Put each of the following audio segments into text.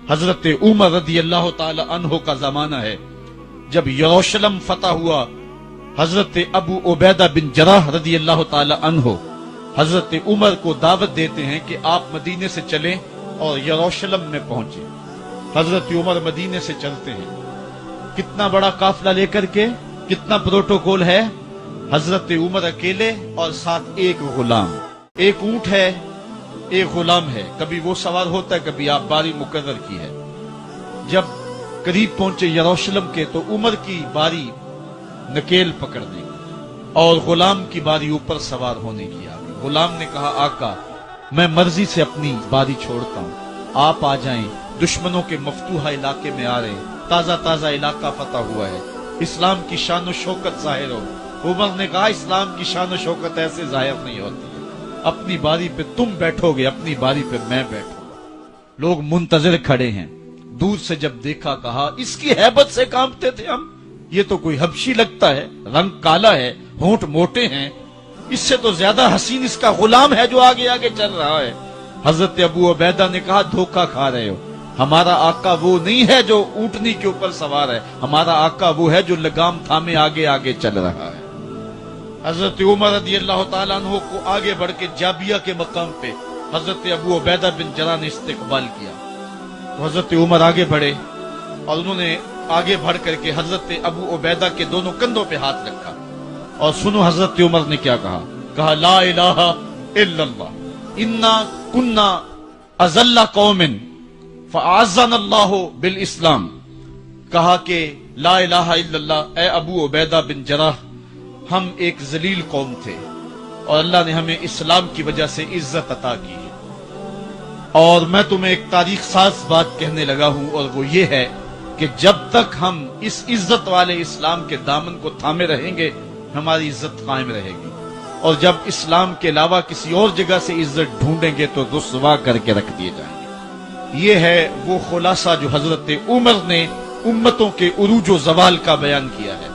حضرت عمر رضی اللہ تعالی عنہ کا زمانہ ہے، جب یروشلم فتح ہوا، حضرت ابو عبیدہ بن جراح رضی اللہ تعالی عنہ حضرت عمر کو دعوت دیتے ہیں کہ آپ مدینے سے چلیں اور یروشلم میں پہنچیں۔ حضرت عمر مدینے سے چلتے ہیں، کتنا بڑا قافلہ لے کر کے، کتنا پروٹوکول ہے، حضرت عمر اکیلے اور ساتھ ایک غلام، ایک اونٹ ہے، ایک غلام ہے، کبھی وہ سوار ہوتا ہے، کبھی آپ باری مقرر کی ہے۔ جب قریب پہنچے یروشلم کے تو عمر کی باری نکیل پکڑنے کی اور غلام کی باری اوپر سوار ہونے کی آگئی۔ غلام نے کہا آقا میں مرضی سے اپنی باری چھوڑتا ہوں، آپ آ جائیں، دشمنوں کے مفتوحہ علاقے میں آ رہے ہیں، تازہ تازہ علاقہ فتح ہوا ہے، اسلام کی شان و شوکت ظاہر ہو۔ عمر نے کہا اسلام کی شان و شوکت ایسے ظاہر نہیں ہوتی ہے، اپنی باری پہ تم بیٹھو گے، اپنی باری پہ میں بیٹھوں گا۔ لوگ منتظر کھڑے ہیں، دور سے جب دیکھا کہا اس کی ہیبت سے کانپتے تھے ہم، یہ تو کوئی حبشی لگتا ہے، رنگ کالا ہے، ہونٹ موٹے ہیں، اس سے تو زیادہ حسین اس کا غلام ہے جو آگے آگے چل رہا ہے۔ حضرت ابو عبیدہ نے کہا دھوکہ کھا رہے ہو، ہمارا آقا وہ نہیں ہے جو اونٹنی کے اوپر سوار ہے، ہمارا آقا وہ ہے جو لگام تھامے آگے آگے چل رہا ہے۔ حضرت عمر رضی اللہ تعالیٰ عنہ کو آگے بڑھ کے جابیہ کے مقام پہ حضرت ابو عبیدہ بن جراح نے استقبال کیا، تو حضرت عمر آگے بڑھے اور انہوں نے آگے بڑھ کر کے حضرت ابو عبیدہ کے دونوں کندھوں پہ ہاتھ رکھا، اور سنو حضرت عمر نے کیا کہا لا الہ الا اللہ انا کنا اذل قوم فاعزنا اللہ بالاسلام۔ کہا کہ لا الہ الا اللہ، اے ابو عبیدہ بن جراح، ہم ایک ذلیل قوم تھے اور اللہ نے ہمیں اسلام کی وجہ سے عزت عطا کی ہے۔ اور میں تمہیں ایک تاریخ ساز بات کہنے لگا ہوں، اور وہ یہ ہے کہ جب تک ہم اس عزت والے اسلام کے دامن کو تھامے رہیں گے ہماری عزت قائم رہے گی، اور جب اسلام کے علاوہ کسی اور جگہ سے عزت ڈھونڈیں گے تو رسوا کر کے رکھ دیے جائیں گے۔ یہ ہے وہ خلاصہ جو حضرت عمر نے امتوں کے عروج و زوال کا بیان کیا ہے۔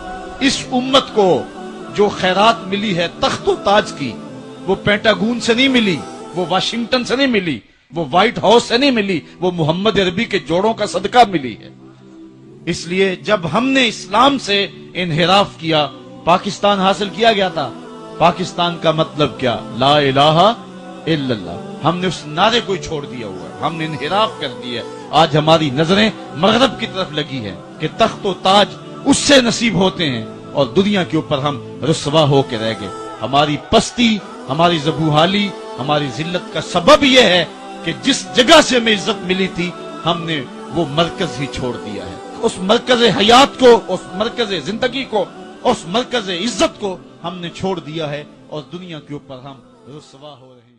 اس امت کو جو خیرات ملی ہے تخت و تاج کی، وہ پینٹاگون سے نہیں ملی، وہ واشنگٹن سے نہیں ملی، وہ وائٹ ہاؤس سے نہیں ملی، وہ محمد عربی کے جوڑوں کا صدقہ ملی ہے۔ اس لیے جب ہم نے اسلام سے انحراف کیا، پاکستان حاصل کیا گیا تھا، پاکستان کا مطلب کیا؟ لا الہ الا اللہ۔ ہم نے اس نعرے کو چھوڑ دیا ہوا ہے، ہم نے انحراف کر دیا ہے۔ آج ہماری نظریں مغرب کی طرف لگی ہے کہ تخت و تاج اس سے نصیب ہوتے ہیں، اور دنیا کے اوپر ہم رسوا ہو کے رہ گئے۔ ہماری پستی، ہماری زبوحالی، ہماری ذلت کا سبب یہ ہے کہ جس جگہ سے ہمیں عزت ملی تھی ہم نے وہ مرکز ہی چھوڑ دیا ہے۔ اس مرکز حیات کو، اس مرکز زندگی کو، اس مرکز عزت کو ہم نے چھوڑ دیا ہے، اور دنیا کے اوپر ہم رسوا ہو رہے ہیں۔